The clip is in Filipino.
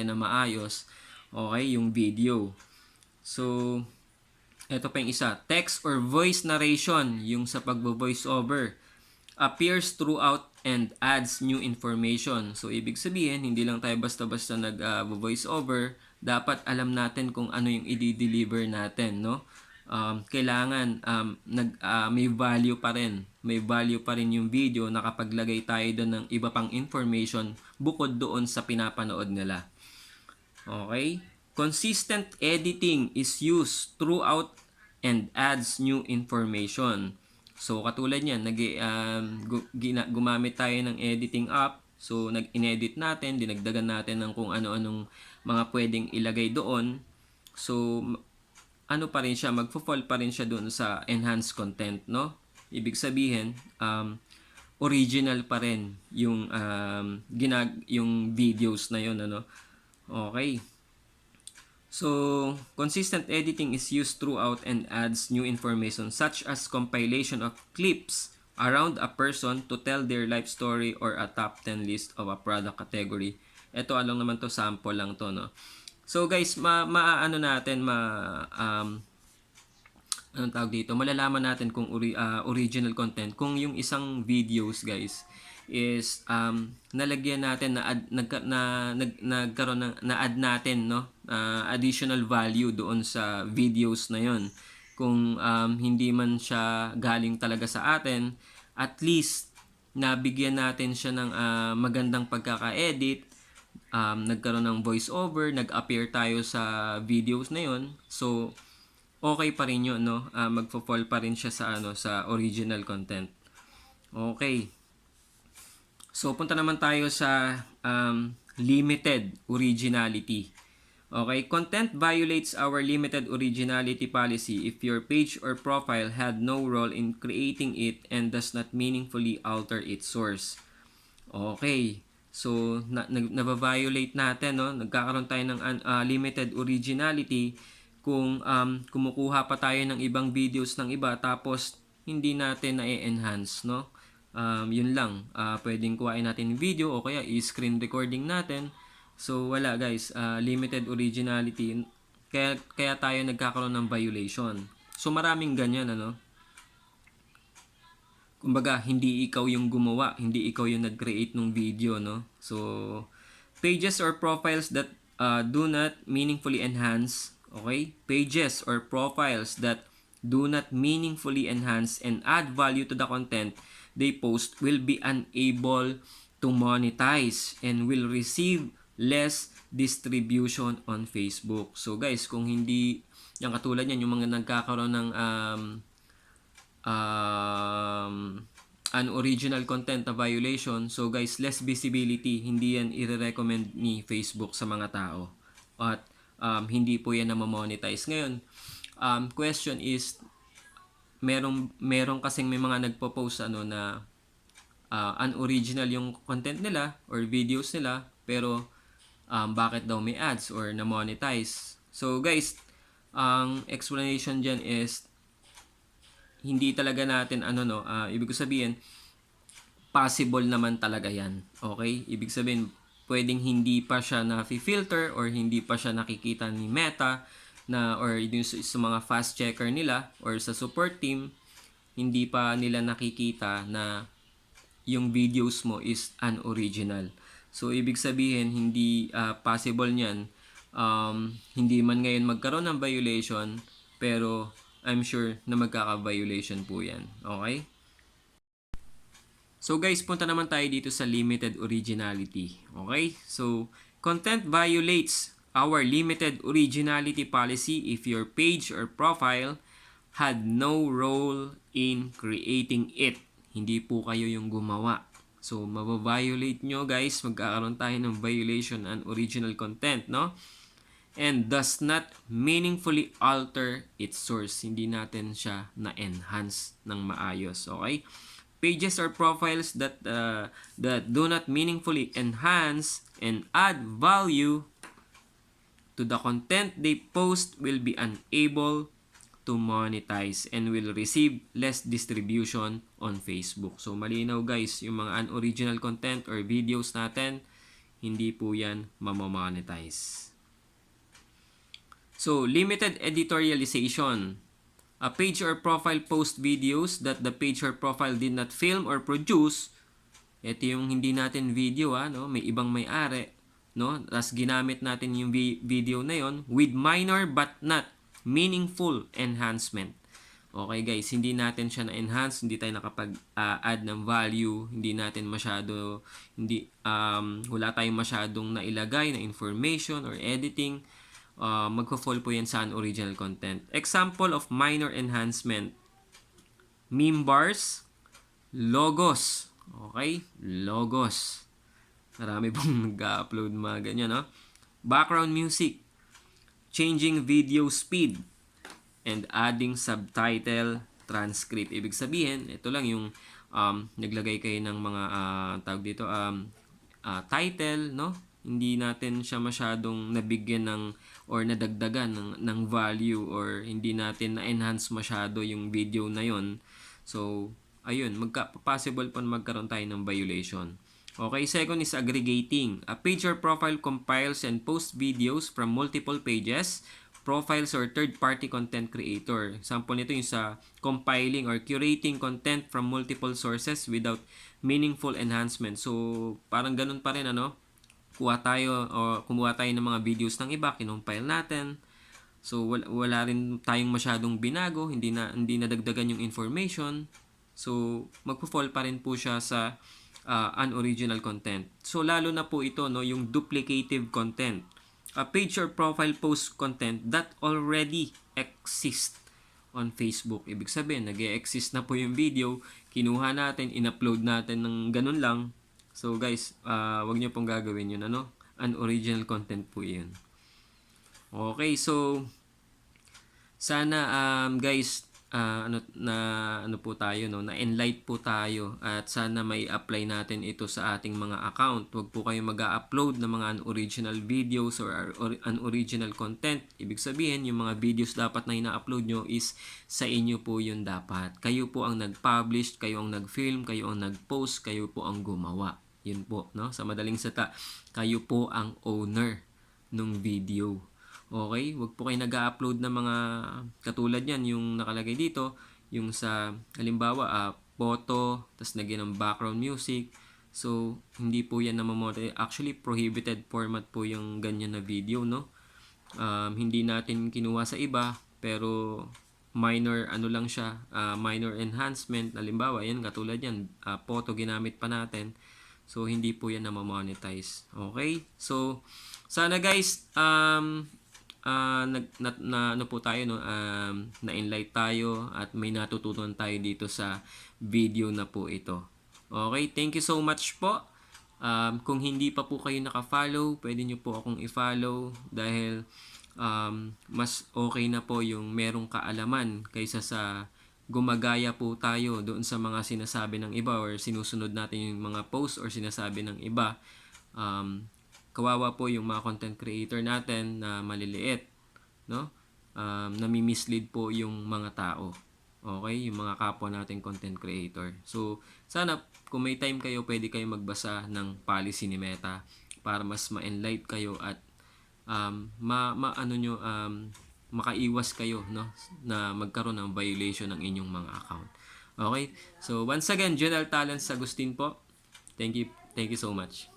na maayos, okay, yung video. So, ito pa yung isa, text or voice narration, yung sa pagbo-voice over, appears throughout and adds new information. So, ibig sabihin, hindi lang tayo basta-basta nag-voice over, dapat alam natin kung ano yung i-deliver natin, no? Kailangan may value pa rin. May value pa rin yung video, nakapaglagay tayo doon ng iba pang information bukod doon sa pinapanood nila. Okay? Consistent editing is used throughout and adds new information. So, katulad niyan, gumamit tayo ng editing app. So, nag-inedit natin, dinagdagan natin ng kung ano-anong mga pwedeng ilagay doon. So, ano pa rin siya, magfo-fall pa rin siya doon sa enhanced content, no? Ibig sabihin, original pa rin yung yung videos na yon, ano. Okay. So, consistent editing is used throughout and adds new information such as compilation of clips around a person to tell their life story or a top 10 list of a product category. Ito along naman to, sample lang to, no. So guys, ano natin, anong tawag dito, malalaman natin kung original content kung yung isang videos, guys, is nalagyan natin nagkaroon na add natin, no, additional value doon sa videos na yon. Kung hindi man siya galing talaga sa atin, at least nabigyan natin siya ng magandang pagkaka-edit, nagkaroon ng voice over, nag-appear tayo sa videos na yon. So okay pa rin yun, no? Magfo-fall pa rin siya sa original content. Okay. So, punta naman tayo sa limited originality. Okay, content violates our limited originality policy if your page or profile had no role in creating it and does not meaningfully alter its source. Okay, so na-violate natin, no? Nagkakaroon tayo ng limited originality kung kumukuha pa tayo ng ibang videos ng iba tapos hindi natin na-enhance, no? Yun lang, pwedeng kuhain natin video o kaya i-screen recording natin. So wala guys, limited originality, kaya tayo nagkakaroon ng violation. So maraming ganyan, ano? Kumbaga, hindi ikaw yung gumawa, hindi ikaw yung nag-create ng video, no? So, pages or profiles that do not meaningfully enhance, okay? Pages or profiles that do not meaningfully enhance and add value to the content they post will be unable to monetize and will receive less distribution on Facebook. So guys, kung hindi, yung katulad yan, yung mga nagkakaroon ng unoriginal content na violation, so guys, less visibility, hindi yan i-recommend ni Facebook sa mga tao. At hindi po yan na ma-monetize. Ngayon, question is, merong kasing may mga nagpo-post na unoriginal yung content nila or videos nila, pero bakit daw may ads or na-monetize? So guys, ang explanation dyan is hindi talaga natin ibig ko sabihin, possible naman talaga yan. Okay? Ibig sabihin, pwedeng hindi pa siya na-filter or hindi pa siya nakikita ni Meta or yung sa mga fast checker nila or sa support team, hindi pa nila nakikita na yung videos mo is unoriginal. So, ibig sabihin, hindi possible niyan. Hindi man ngayon magkaroon ng violation, pero I'm sure na magkaka-violation po yan. Okay? So guys, punta naman tayo dito sa limited originality. Okay? So, content violates our limited originality policy if your page or profile had no role in creating it. Hindi po kayo yung gumawa. So, mababiolate nyo guys, magkakaroon tayo ng violation on original content, no? And does not meaningfully alter its source. Hindi natin siya na-enhance ng maayos. Okay? Pages or profiles that do not meaningfully enhance and add value to the content they post will be unable to monetize and will receive less distribution on Facebook. So malinaw guys, yung mga unoriginal content or videos natin, hindi po yan mamamonetize. So, limited editorialization. A page or profile post videos that the page or profile did not film or produce. Ito yung hindi natin video, no? May ibang may-ari, no? Tapos ginamit natin yung video na yon with minor but not meaningful enhancement. Okay guys, hindi natin siya na-enhance, hindi tayo nakapag-add ng value, hindi natin masyado, wala tayong masyadong nailagay na information or editing. Magpo-fall po yan sa unoriginal content. Example of minor enhancement: meme bars, logos. Okay? Logos. Marami pong nag-upload mga ganyan, no? Background music, changing video speed, and adding subtitle, transcript. Ibig sabihin, ito lang yung naglagay kayo ng mga tawag dito, title, no? Hindi natin siya masyadong nabigyan ng or nadagdagan ng value, or hindi natin na-enhance masyado yung video na yon. So, ayun, possible pa magkaroon tayo ng violation. Okay, second is aggregating. A page or profile compiles and posts videos from multiple pages, profiles, or third-party content creator. Example nito yung sa compiling or curating content from multiple sources without meaningful enhancement. So, parang ganun pa rin, ano? Kumuha tayo ng mga videos ng iba, kinompile natin. So, wala rin tayong masyadong binago, hindi nadagdagan yung information. So, magpo-fall pa rin po siya sa unoriginal content. So, lalo na po ito, no, yung duplicative content. A page or profile post content that already exists on Facebook. Ibig sabihin, nag-e-exist na po yung video, kinuha natin, in-upload natin ng ganun lang. So guys, wag niyo pong gagawin yun, ano? Unoriginal content po yun. Okay, so sana guys, ano po tayo, no? Na-enlight po tayo, at sana may apply natin ito sa ating mga account. Huwag po kayo mag-upload ng mga unoriginal videos or unoriginal content. Ibig sabihin, yung mga videos dapat na ina-upload nyo is sa inyo po yun dapat. Kayo po ang nag-publish, kayo ang nag-film, kayo ang nag-post, kayo po ang gumawa. Yun po, no? Sa madaling salita, kayo po ang owner ng video. Okay? Huwag po kayo nag-upload ng mga katulad yan, yung nakalagay dito, yung sa, halimbawa, photo, tas nagyan ng background music. So, hindi po yan namamonetize. Actually, prohibited format po yung ganyan na video, no? Hindi natin kinuha sa iba, pero minor lang siya, minor enhancement. Halimbawa, yan, katulad yan, photo ginamit pa natin. So, hindi po yan namamonetize. Okay? So, sana guys, ano po tayo, no? Na-enlight tayo at may natutunan tayo dito sa video na po ito. Okay? Thank you so much po. Kung hindi pa po kayo naka-follow, pwede nyo po akong i-follow dahil mas okay na po yung merong kaalaman kaysa sa gumagaya po tayo doon sa mga sinasabi ng iba or sinusunod natin yung mga post or sinasabi ng iba. Kawawa po yung mga content creator natin na maliliit, no? Nami-mislead po yung mga tao. Okay? Yung mga kapwa nating content creator. So, sana kung may time kayo, pwede kayo magbasa ng policy ni Meta para mas ma-enlight kayo at makaiwas kayo, no, na magkaroon ng violation ng inyong mga account. Okay? So, once again, General Talents Agustin po. Thank you so much.